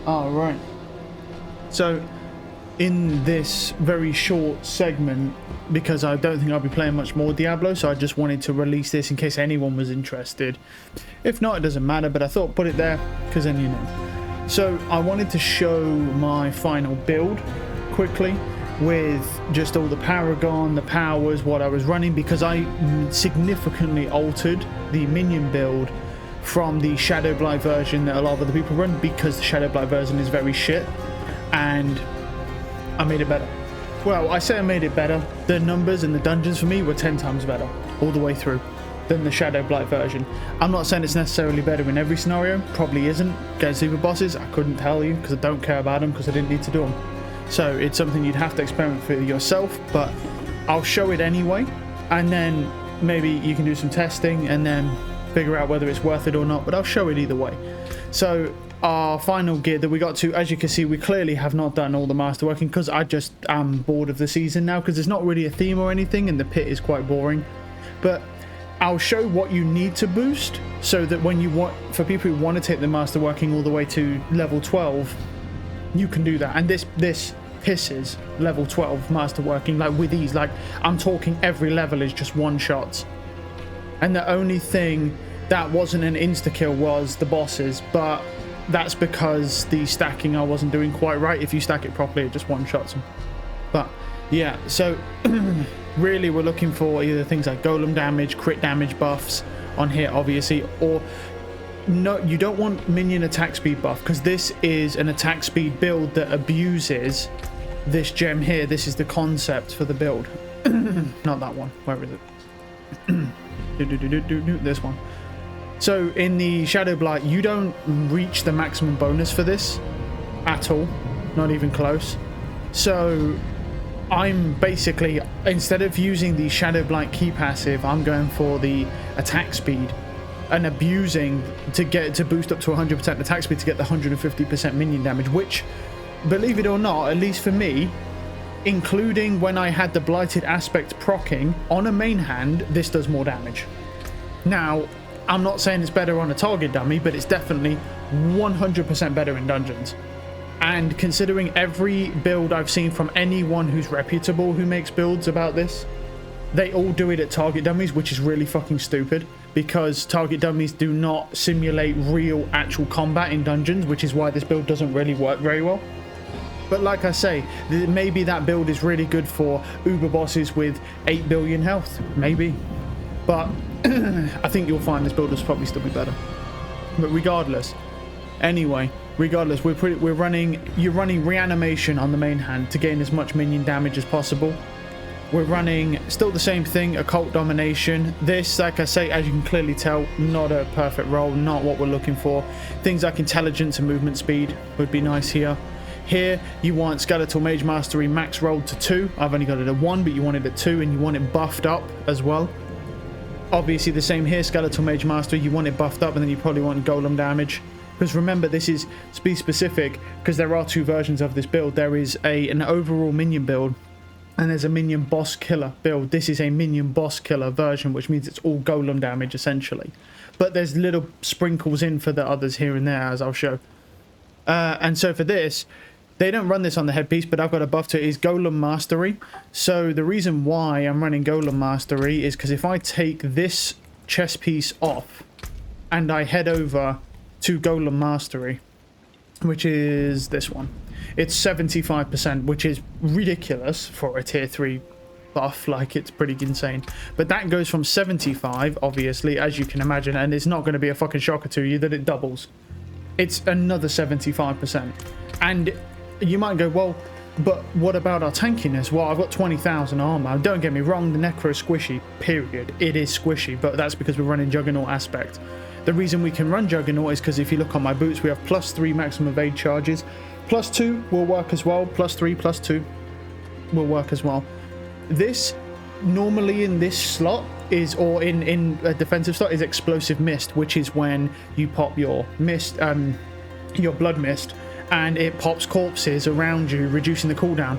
Oh, right. So, in this very short segment, because I don't think I'll be playing much more Diablo, so I just wanted to release this in case anyone was interested. If not, it doesn't matter, but I thought put it there, because then you know. So, I wanted to show my final build quickly, with just all the Paragon, the powers, what I was running, because I significantly altered the Minion build from the Shadow Blight version that a lot of other people run, because the Shadow Blight version is very shit, and I made it better. Well, I say I made it better. The numbers and the dungeons for me were 10 times better all the way through than the Shadow Blight version. I'm not saying it's necessarily better in every scenario, probably isn't. Against super bosses, I couldn't tell you because I don't care about them, because I didn't need to do them. So it's something you'd have to experiment for yourself, but I'll show it anyway, and then maybe you can do some testing and then figure out whether it's worth it or not, but I'll show it either way. So our final gear that we got to, as you can see, we clearly have not done all the masterworking because I just am bored of the season now, because there's not really a theme or anything and the pit is quite boring. But I'll show what you need to boost so that when you want, for people who want to take the masterworking all the way to level 12, you can do that. And this pisses level 12 masterworking like with ease. Like, I'm talking every level is just one shots, and the only thing that wasn't an insta-kill was the bosses, but that's because the stacking I wasn't doing quite right. If you stack it properly, it just one-shots them. But yeah, so really we're looking for either things like golem damage, crit damage buffs on here, obviously, or no, you don't want minion attack speed buff, because this is an attack speed build that abuses this gem here. This is the concept for the build. Not that one. Where is it? This one. So in the Shadow Blight, you don't reach the maximum bonus for this at all, not even close. So I'm basically, instead of using the Shadow Blight key passive, I'm going for the attack speed and abusing to get to boost up to 100% attack speed to get the 150% minion damage, which, believe it or not, at least for me, including when I had the Blighted Aspect proccing on a main hand, this does more damage. Now, I'm not saying it's better on a target dummy, but it's definitely 100% better in dungeons. And considering every build I've seen from anyone who's reputable who makes builds about this, they all do it at target dummies, which is really fucking stupid, because target dummies do not simulate real actual combat in dungeons, which is why this build doesn't really work very well. But like I say, maybe that build is really good for uber bosses with 8 billion health, maybe. But I think you'll find this build will probably still be better. But regardless, you're running reanimation on the main hand to gain as much minion damage as possible. We're running still the same thing, occult domination. This, like I say, as you can clearly tell, not a perfect roll, not what we're looking for. Things like intelligence and movement speed would be nice here. Here, you want Skeletal Mage Mastery max rolled to 2. I've only got it at 1, but you want it at 2, and you want it buffed up as well. Obviously, the same here, Skeletal Mage Mastery, you want it buffed up, and then you probably want golem damage. Because remember, this is speed specific, because there are 2 versions of this build. There is an overall minion build, and there's a minion boss killer build. This is a minion boss killer version, which means it's all golem damage, essentially. But there's little sprinkles in for the others here and there, as I'll show. And so for this, they don't run this on the headpiece, but I've got a buff to it, is Golem Mastery. So the reason why I'm running Golem Mastery is because if I take this chest piece off and I head over to Golem Mastery, which is this one, it's 75%, which is ridiculous for a tier 3 buff. Like, it's pretty insane. But that goes from 75, obviously, as you can imagine, and it's not going to be a fucking shocker to you that it doubles. It's another 75%. And you might go, well, but what about our tankiness? Well, I've got 20,000 armor. Don't get me wrong, the Necro is squishy, period. It is squishy, but that's because we're running Juggernaut aspect. The reason we can run Juggernaut is because if you look on my boots, we have +3 maximum evade charges. +2 will work as well. +3, +2 will work as well. This, normally in this slot, is, or in a defensive slot, is Explosive Mist, which is when you pop your mist, your blood mist, and it pops corpses around you, reducing the cooldown.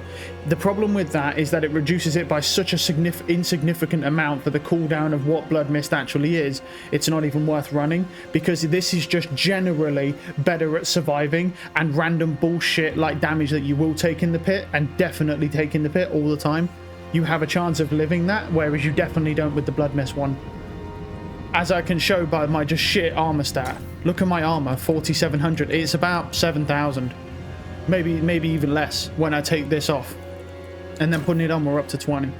The problem with that is that it reduces it by such a insignificant amount for the cooldown of what Blood Mist actually is. It's not even worth running, because this is just generally better at surviving and random bullshit like damage that you will take in the pit, and definitely take in the pit all the time. You have a chance of living that, whereas you definitely don't with the Blood Mist one. As I can show by my just shit armor stat. Look at my armor, 4,700. It's about 7,000. Maybe even less when I take this off. And then putting it on, we're up to 20.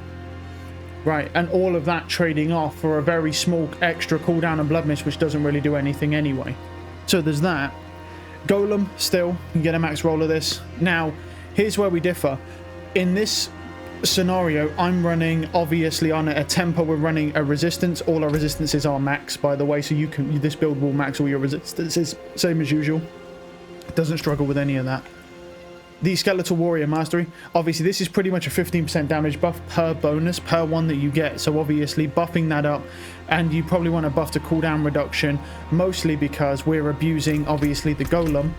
Right, and all of that trading off for a very small extra cooldown on Blood Mist, which doesn't really do anything anyway. So there's that. Golem, still, you can get a max roll of this. Now, here's where we differ. In this scenario, I'm running obviously on a tempo. We're running a resistance. All our resistances are max, by the way, so this build will max all your resistances, same as usual. Doesn't struggle with any of that. The Skeletal Warrior Mastery, obviously this is pretty much a 15% damage buff per bonus per one that you get, so obviously buffing that up. And you probably want to buff the cooldown reduction, mostly because we're abusing obviously the golem.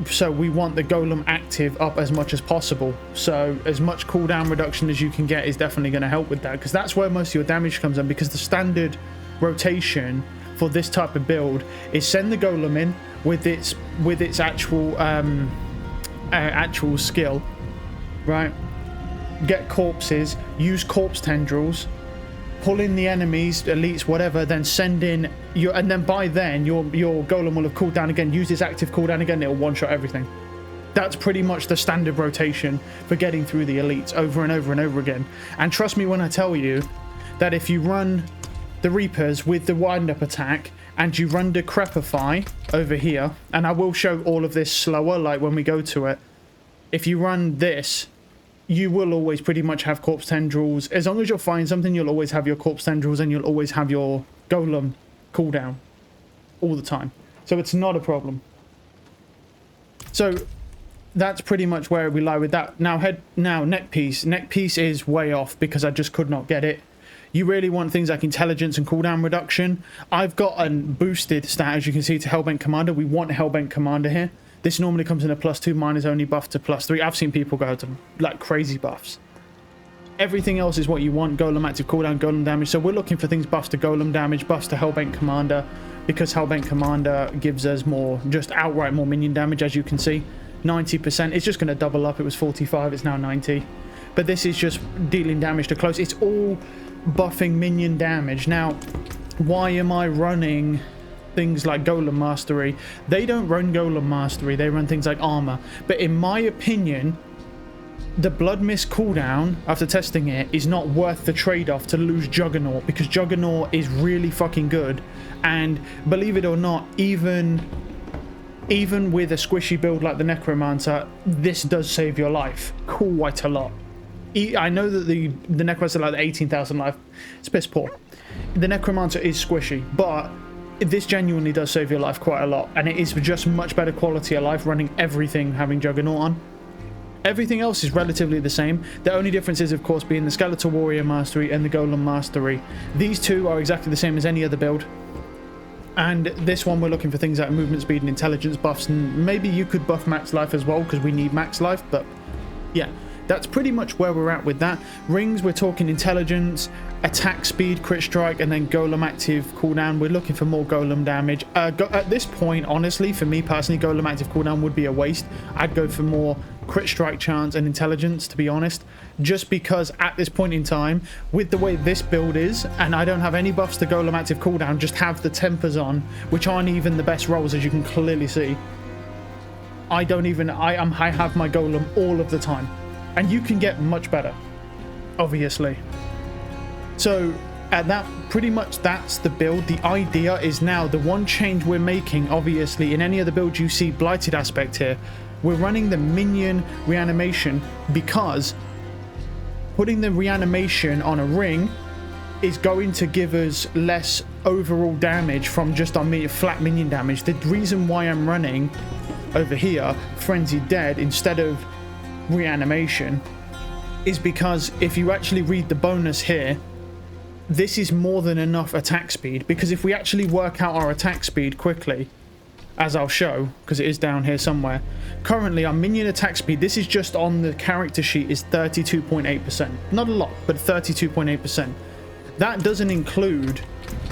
So we want the golem active up as much as possible. So as much cooldown reduction as you can get is definitely going to help with that, because that's where most of your damage comes in. Because the standard rotation for this type of build is send the golem in with its actual skill, right? Get corpses, use corpse tendrils, pull in the enemies, elites, whatever, then send in your, and then by then your golem will have cooled down again. Use this active cooldown again, it'll one-shot everything. That's pretty much the standard rotation for getting through the elites over and over and over again. And trust me when I tell you that if you run the Reapers with the wind-up attack and you run Decrepify over here, and I will show all of this slower, like when we go to it. If you run this, you will always pretty much have corpse tendrils. As long as you'll find something, you'll always have your corpse tendrils, and you'll always have your golem cooldown all the time. So it's not a problem. So that's pretty much where we lie with that. Now neck piece. Neck piece is way off because I just could not get it. You really want things like intelligence and cooldown reduction. I've got a boosted stat, as you can see, to Hellbent Commander. We want Hellbent Commander here. This normally comes in a +2. Mine is only buffed to +3. I've seen people go to like crazy buffs. Everything else is what you want. Golem active cooldown, golem damage. So we're looking for things buffs to golem damage, buffs to Hellbent Commander, because Hellbent Commander gives us more, just outright more minion damage, as you can see. 90%. It's just going to double up. It was 45. It's now 90. But this is just dealing damage to close. It's all buffing minion damage. Now, why am I running things like Golem Mastery? They don't run Golem Mastery, they run things like Armor. But in my opinion, the Blood Mist cooldown, after testing it, is not worth the trade-off to lose Juggernaut, because Juggernaut is really fucking good. And believe it or not, even with a squishy build like the Necromancer, this does save your life quite a lot. I know that the Necromancer, like the 18,000 life, it's piss poor. The Necromancer is squishy, but this genuinely does save your life quite a lot, and it is just much better quality of life running everything having Juggernaut on. Everything else is relatively the same. The only difference is, of course, being the Skeletal Warrior Mastery and the Golem Mastery. These two are exactly the same as any other build. And this one, we're looking for things like movement speed and intelligence buffs, and maybe you could buff max life as well, because we need max life. But yeah, that's pretty much where we're at with that. Rings, we're talking intelligence, attack speed, crit strike, and then golem active cooldown. We're looking for more golem damage. At this point, honestly, for me personally, golem active cooldown would be a waste. I'd go for more crit strike chance and intelligence, to be honest, just because at this point in time, with the way this build is, and I don't have any buffs to golem active cooldown, just have the tempers on, which aren't even the best rolls, as you can clearly see. I have my golem all of the time. And you can get much better, obviously. So at that, pretty much that's the build. The idea is now, the one change we're making, obviously, in any other build you see blighted aspect here, we're running the minion reanimation, because putting the reanimation on a ring is going to give us less overall damage from just our flat minion damage. The reason why I'm running over here Frenzied Dead instead of reanimation is because if you actually read the bonus here, this is more than enough attack speed, because if we actually work out our attack speed quickly, as I'll show, because it is down here somewhere. Currently, our minion attack speed, this is just on the character sheet, is 32.8%. Not a lot, but 32.8%. That doesn't include,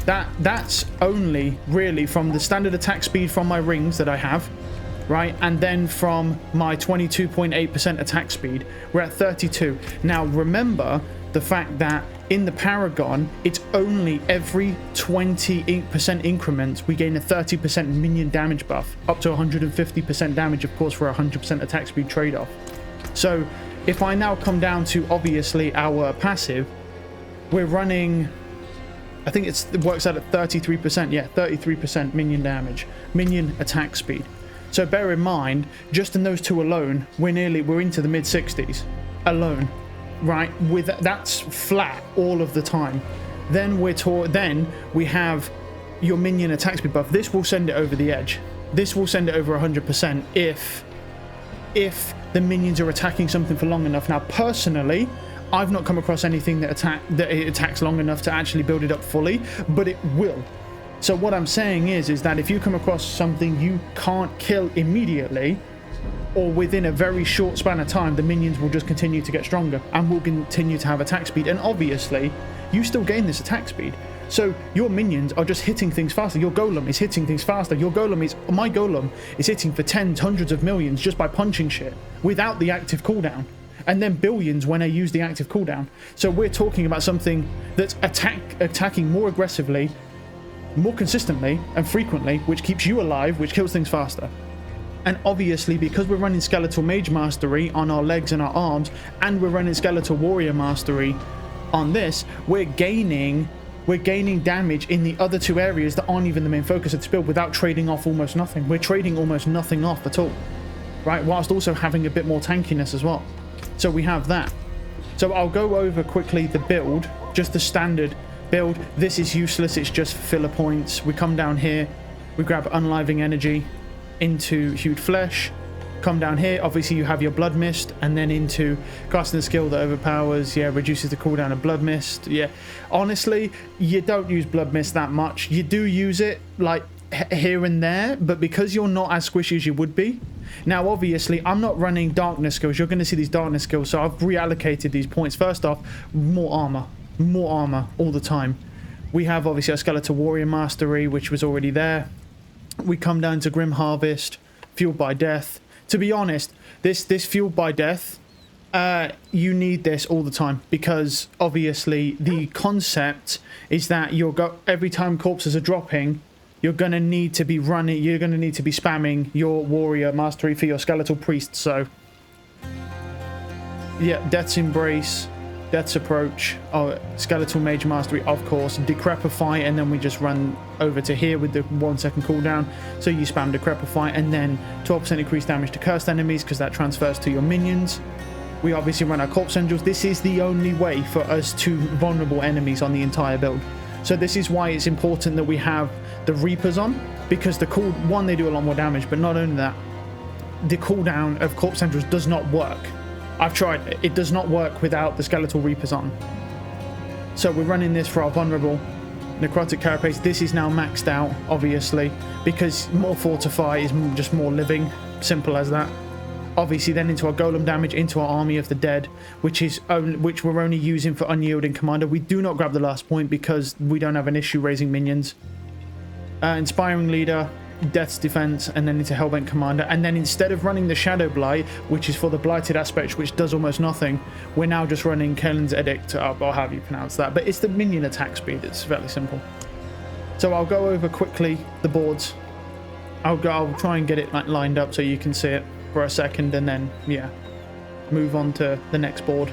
that's only really from the standard attack speed from my rings that I have, right? And then from my 22.8% attack speed, we're at 32. Now, remember the fact that in the Paragon, it's only every 28% increments we gain a 30% minion damage buff, up to 150% damage, of course, for a 100% attack speed trade-off. So if I now come down to, obviously, our passive, we're running, I think it works out at 33%. Yeah, 33% minion damage, minion attack speed. So bear in mind, just in those two alone, we're into the mid-60s alone. Right, with that's flat all of the time. Then we have your minion attack speed buff. This will send it over the edge. This will send it over 100% if the minions are attacking something for long enough. Now, personally, I've not come across anything that it attacks long enough to actually build it up fully, but it will. So what I'm saying is that if you come across something you can't kill immediately, or within a very short span of time, the minions will just continue to get stronger and will continue to have attack speed. And obviously, you still gain this attack speed. So your minions are just hitting things faster. Your golem is hitting things faster. My golem is hitting for tens, hundreds of millions just by punching shit without the active cooldown. And then billions when I use the active cooldown. So we're talking about something that's attacking more aggressively, more consistently and frequently, which keeps you alive, which kills things faster. And obviously, because we're running Skeletal Mage Mastery on our legs and our arms, and we're running Skeletal Warrior Mastery on this, we're gaining damage in the other two areas that aren't even the main focus of this build without trading off almost nothing. We're trading almost nothing off at all, right? Whilst also having a bit more tankiness as well. So we have that. So I'll go over quickly the build, just the standard build. This is useless. It's just filler points. We come down here, we grab Unliving Energy into Hued Flesh, come down here, obviously you have your Blood Mist, and then into casting the skill that overpowers, reduces the cooldown of Blood Mist. Honestly, you don't use Blood Mist that much. You do use it like here and there, but because you're not as squishy as you would be. Now obviously I'm not running darkness skills. You're going to see these darkness skills, so I've reallocated these points. First off, more armor all the time. We have obviously our Skeletal Warrior Mastery, which was already there. We come down to Grim Harvest, Fueled by Death. To be honest, this Fueled by Death, you need this all the time, because obviously the concept is that every time corpses are dropping, you're going to need to be spamming your Warrior Mastery for your Skeletal Priest. So yeah, Death's Embrace, Death's Approach, Skeletal Mage Mastery, of course, Decrepify, and then we just run over to here with the 1 second cooldown. So you spam Decrepify, and then 12% increased damage to cursed enemies, because that transfers to your minions. We obviously run our Corpse Angels. This is the only way for us to vulnerable enemies on the entire build. So this is why it's important that we have the Reapers on, because they do a lot more damage, but not only that, the cooldown of Corpse Angels does not work. I've tried it. It does not work without the Skeletal Reapers on. So we're running this for our vulnerable Necrotic Carapace. This is now maxed out, obviously, because more Fortify is just more living. Simple as that. Obviously then into our Golem damage, into our Army of the Dead, which we're only using for Unyielding Commander. We do not grab the last point because we don't have an issue raising minions. Inspiring Leader, Death's Defense, and then into Hellbent Commander. And then instead of running the Shadow Blight, which is for the Blighted aspect, which does almost nothing, we're now just running Kaelin's Edict, or however you pronounce that. But it's the minion attack speed. It's fairly simple. So I'll go over quickly the boards. I'll try and get it lined up so you can see it for a second, and then move on to the next board.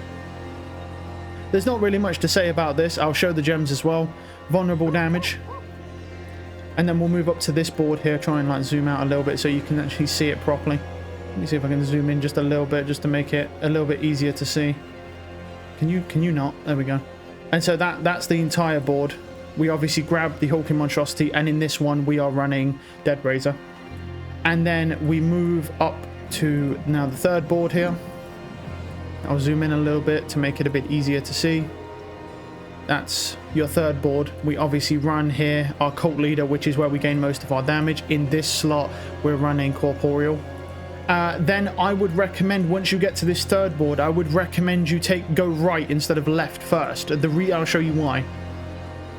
There's not really much to say about this. I'll show the gems as well. Vulnerable damage. And then we'll move up to this board here, try and zoom out a little bit so you can actually see it properly. Let me see if I can zoom in just a little bit, just to make it a little bit easier to see. Can you not? There we go. And so that's the entire board. We obviously grab the Hulking Monstrosity, and in this one we are running Deadraiser. And then we move up to now the third board here. I'll zoom in a little bit to make it a bit easier to see. That's your third board. We obviously run here our cult leader, which is where we gain most of our damage. In this slot, we're running corporeal. Then I would recommend, once you get to this third board, I would recommend you go right instead of left first. I'll show you why.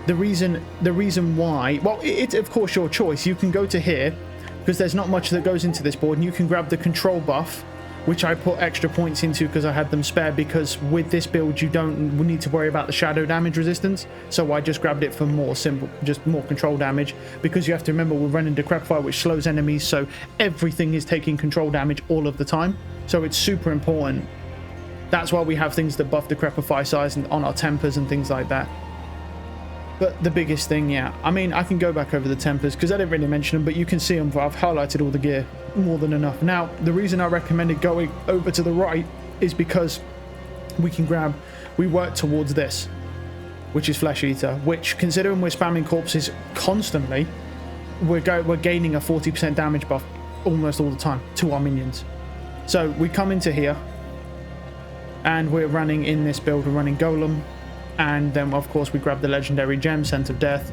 The reason why, well, it's of course your choice. You can go to here because there's not much that goes into this board, and you can grab the control buff, which I put extra points into because I had them spare, because with this build you don't need to worry about the shadow damage resistance, so I just grabbed it for more control damage, because you have to remember we're running Decrepify, which slows enemies, so everything is taking control damage all of the time, so it's super important. That's why we have things that buff Decrepify size on our tempers and things like that. But the biggest thing, yeah, I mean, I can go back over the tempers because I didn't really mention them, but you can see them. I've highlighted all the gear more than enough. Now, the reason I recommended going over to the right is because we work towards this, which is Flesh Eater, which, considering we're spamming corpses constantly, we're gaining a 40% damage buff almost all the time to our minions. So we come into here, and we're running in this build, we're running Golem, and then of course we grab the legendary gem, Scent of Death,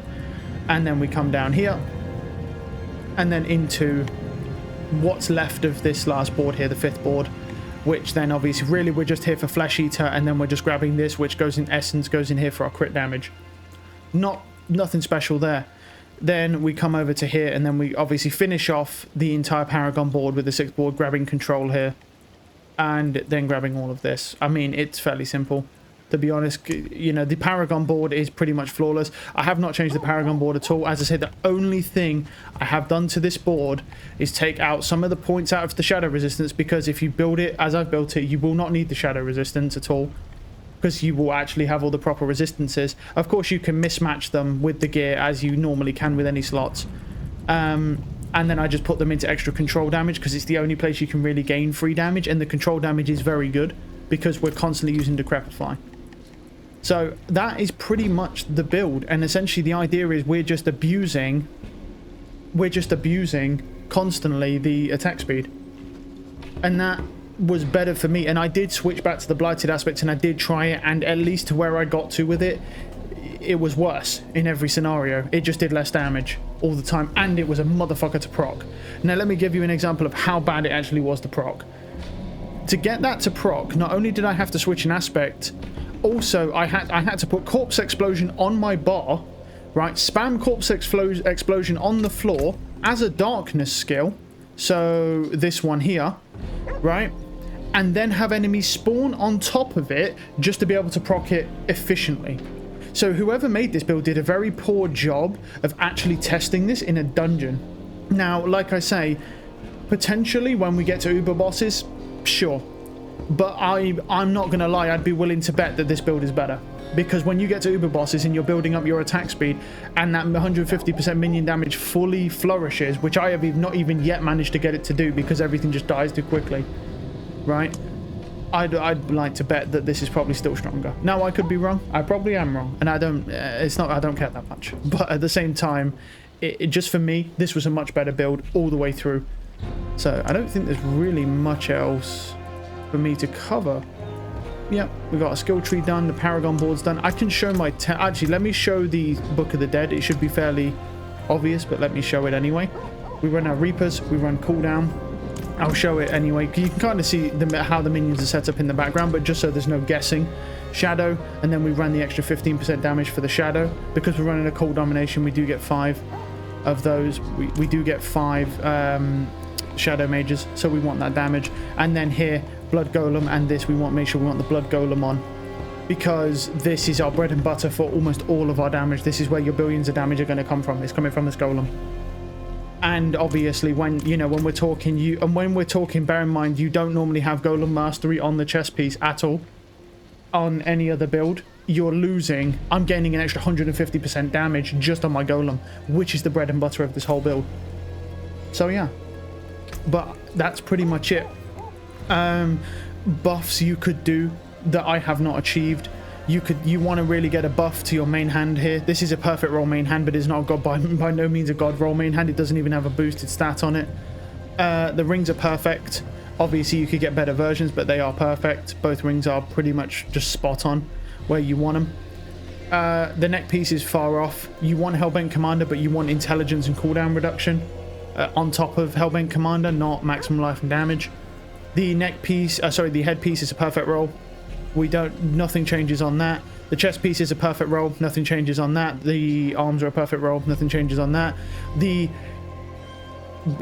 and then we come down here and then into what's left of this last board here, the fifth board, which then obviously really we're just here for Flesh Eater, and then we're just grabbing this, which goes in essence, goes in here for our crit damage. Nothing special there. Then we come over to here, and then we obviously finish off the entire Paragon board with the sixth board, grabbing control here, and then grabbing all of this. I mean, it's fairly simple. To be honest, you know, the Paragon board is pretty much flawless. I have not changed the Paragon board at all. As I said, the only thing I have done to this board is take out some of the points out of the shadow resistance, because if you build it as I've built it, you will not need the shadow resistance at all, because you will actually have all the proper resistances. Of course, you can mismatch them with the gear as you normally can with any slots. And then I just put them into extra control damage, because it's the only place you can really gain free damage, and the control damage is very good because we're constantly using Decrepify. So that is pretty much the build, and essentially the idea is we're just abusing constantly the attack speed, and that was better for me. And I did switch back to the blighted aspect, and I did try it, and at least to where I got to with it, it was worse in every scenario. It just did less damage all the time, and it was a motherfucker to proc. Now let me give you an example of how bad it actually was to proc. To get that to proc, not only did I have to switch an aspect, also I had to put Corpse Explosion on my bar, right? Spam Corpse Explosion on the floor as a darkness skill, so this one here, right? And then have enemies spawn on top of it just to be able to proc it efficiently. So whoever made this build did a very poor job of actually testing this in a dungeon. Now, like I say, potentially when we get to Uber bosses, sure. But I'm not going to lie, I'd be willing to bet that this build is better. Because when you get to Uber bosses and you're building up your attack speed, and that 150% minion damage fully flourishes, which I have not even yet managed to get it to do because everything just dies too quickly, right? I'd like to bet that this is probably still stronger. Now, I could be wrong. I probably am wrong. And I don't care that much. But at the same time, just for me, this was a much better build all the way through. So I don't think there's really much else for me to cover. Yeah, we got a skill tree done, the Paragon board's done. I can show my actually, let me show the Book of the Dead. It should be fairly obvious, but let me show it anyway. We run our Reapers, we run cooldown. I'll show it anyway. You can kind of see how the minions are set up in the background, but just so there's no guessing. Shadow, and then we run the extra 15% damage for the Shadow. Because we're running a Cold Domination, we do get 5 of those. We do get 5 Shadow Mages, so we want that damage. And then here, Blood Golem, and this make sure we want the Blood Golem on, because this is our bread and butter for almost all of our damage. This is where your billions of damage are going to come from. It's coming from this Golem. And obviously when we're talking, bear in mind you don't normally have Golem Mastery on the chest piece at all. On any other build, you're losing. I'm gaining an extra 150% damage just on my Golem, which is the bread and butter of this whole build. So yeah, but that's pretty much it. Buffs you could do that I have not achieved. You want to really get a buff to your main hand here. This is a perfect roll main hand, but it's not by no means a god roll main hand. It doesn't even have a boosted stat on it. The rings are perfect. Obviously you could get better versions, but they are perfect. Both rings are pretty much just spot on where you want them. The neck piece is far off. You want Hellbent Commander, but you want intelligence and cooldown reduction on top of Hellbent Commander, not maximum life and damage. The neck piece, the head piece is a perfect roll. Nothing changes on that. The chest piece is a perfect roll. Nothing changes on that. The arms are a perfect roll. Nothing changes on that. The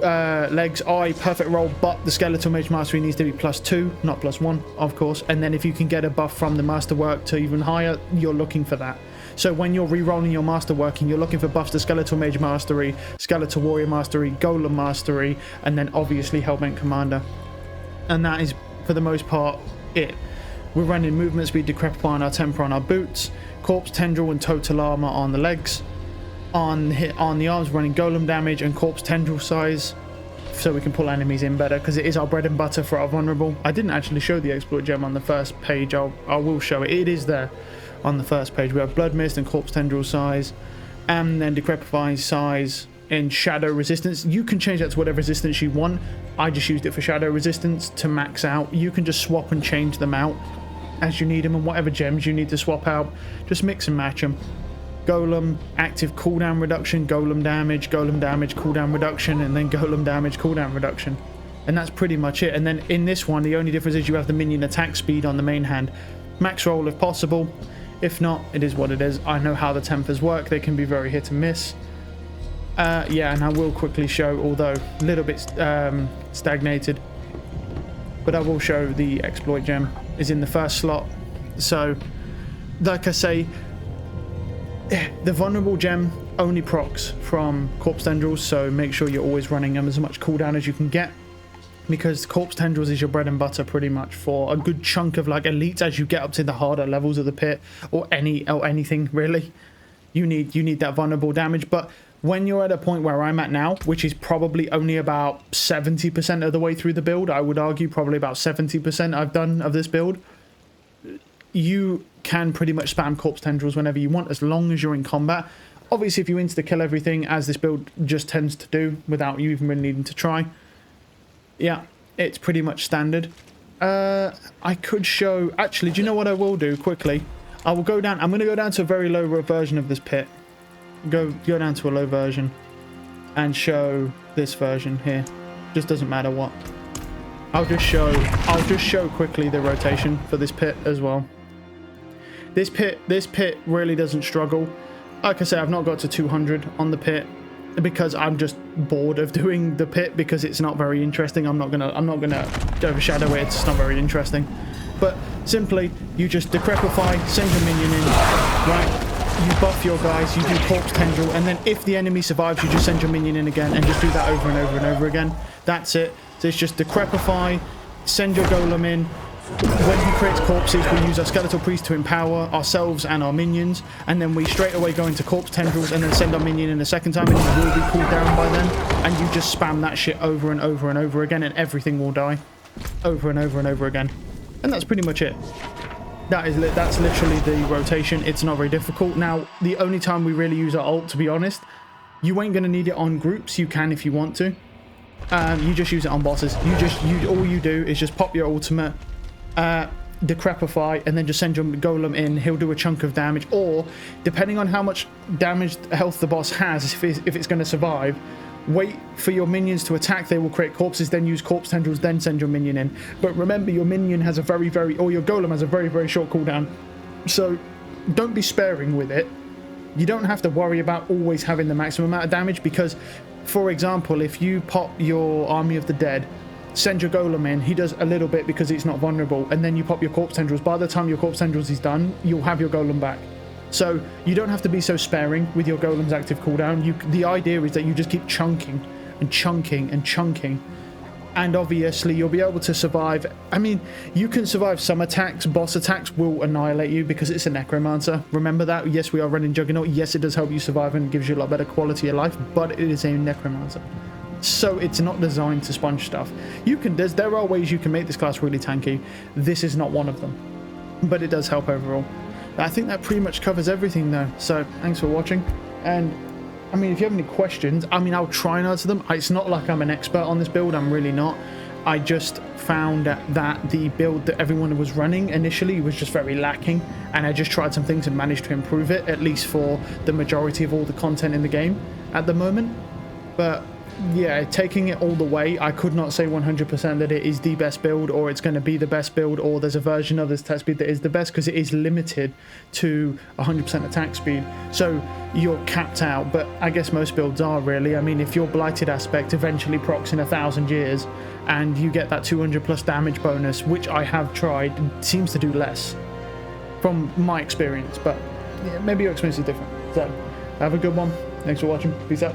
legs are a perfect roll, but the skeletal mage mastery needs to be +2, not +1, of course. And then if you can get a buff from the masterwork to even higher, you're looking for that. So when you're re-rolling your masterworking, you're looking for buffs to skeletal mage mastery, skeletal warrior mastery, golem mastery, and then obviously Hellbent Commander. And that is for the most part it. We're running movement speed, Decrepify on our temper on our boots, corpse tendril and total armor on the legs. On the arms, running golem damage and corpse tendril size, so we can pull enemies in better, because it is our bread and butter for our vulnerable. I didn't actually show the exploit gem on the first page. I will show it. It is there on the first page. We have blood mist and corpse tendril size, and then Decrepify size and shadow resistance. You can change that to whatever resistance you want. I just used it for shadow resistance to max out. You can just swap and change them out as you need them, and whatever gems you need to swap out, just mix and match them. Golem, active cooldown reduction, golem damage, cooldown reduction, and then golem damage, cooldown reduction. And that's pretty much it. And then in this one, the only difference is you have the minion attack speed on the main hand. Max roll if possible. If not, it is what it is. I know how the tempers work. They can be very hit and miss. Yeah, and I will quickly show, although a little bit stagnated, but I will show the exploit gem is in the first slot. So, like I say, the vulnerable gem only procs from corpse tendrils, so make sure you're always running them as much cooldown as you can get, because corpse tendrils is your bread and butter pretty much for a good chunk of like elites as you get up to the harder levels of the pit, or anything really. You need that vulnerable damage. But when you're at a point where I'm at now, which is probably only about 70% of the way through the build, I would argue probably about 70% I've done of this build, you can pretty much spam corpse tendrils whenever you want, as long as you're in combat. Obviously, if you insta-kill everything, as this build just tends to do, without you even really needing to try, yeah, it's pretty much standard. I could show... Actually, do you know what I will do quickly? I will go down... I'm going to go down to a very low version of this pit. Go down to a low version and show this version here. Just doesn't matter what. I'll just show quickly the rotation for this pit as well. This pit really doesn't struggle. Like I say, I've not got to 200 on the pit because I'm just bored of doing the pit, because it's not very interesting. I'm not gonna overshadow it. It's not very interesting. But simply, you just Decrepify, send your minion in, right? You buff your guys, you do corpse tendril, and then if the enemy survives, you just send your minion in again, and just do that over and over and over again. That's it. So it's just Decrepify, send your golem in. When he creates corpses, we use our skeletal priest to empower ourselves and our minions, and then we straight away go into corpse tendrils and then send our minion in a second time, and he will be cooled down by then. And you just spam that shit over and over and over again, and everything will die over and over and over again. And that's pretty much it. That's literally the rotation. It's not very difficult. Now, the only time we really use our ult, to be honest, you ain't gonna need it on groups. You can if you want to. You just use it on bosses. All you do is just pop your ultimate, Decrepify, and then just send your golem in. He'll do a chunk of damage, or depending on how much damage health the boss has, if it's going to survive, wait for your minions to attack. They will create corpses, then use corpse tendrils, then send your minion in. But remember, your minion has a or your golem has a very short cooldown, so don't be sparing with it. You don't have to worry about always having the maximum amount of damage, because, for example, if you pop your Army of the Dead, send your golem in, he does a little bit because it's not vulnerable, and then you pop your corpse tendrils. By the time your corpse tendrils is done, you'll have your golem back. So you don't have to be so sparing with your golem's active cooldown. The idea is that you just keep chunking and chunking and chunking, and obviously you'll be able to survive. I mean, you can survive some attacks. Boss attacks will annihilate you because it's a Necromancer. Remember that. Yes, we are running Juggernaut. Yes, it does help you survive and gives you a lot better quality of life, but it is a Necromancer, so it's not designed to sponge stuff. There are ways you can make this class really tanky. This is not one of them, but it does help overall. I think that pretty much covers everything though. So thanks for watching, and I mean, if you have any questions, I mean, I'll try and answer them. It's not like I'm an expert on this build. I'm really not. I just found that the build that everyone was running initially was just very lacking, and I just tried some things and managed to improve it, at least for the majority of all the content in the game at the moment. But yeah, taking it all the way, I could not say 100% that it is the best build, or it's going to be the best build, or there's a version of this attack speed that is the best, because it is limited to 100% attack speed, so you're capped out. But I guess most builds are, really. I mean, if your blighted aspect eventually procs in 1,000 years and you get that 200 plus damage bonus, which I have tried, seems to do less from my experience, but yeah, maybe your experience is different. So have a good one. Thanks for watching. Peace out.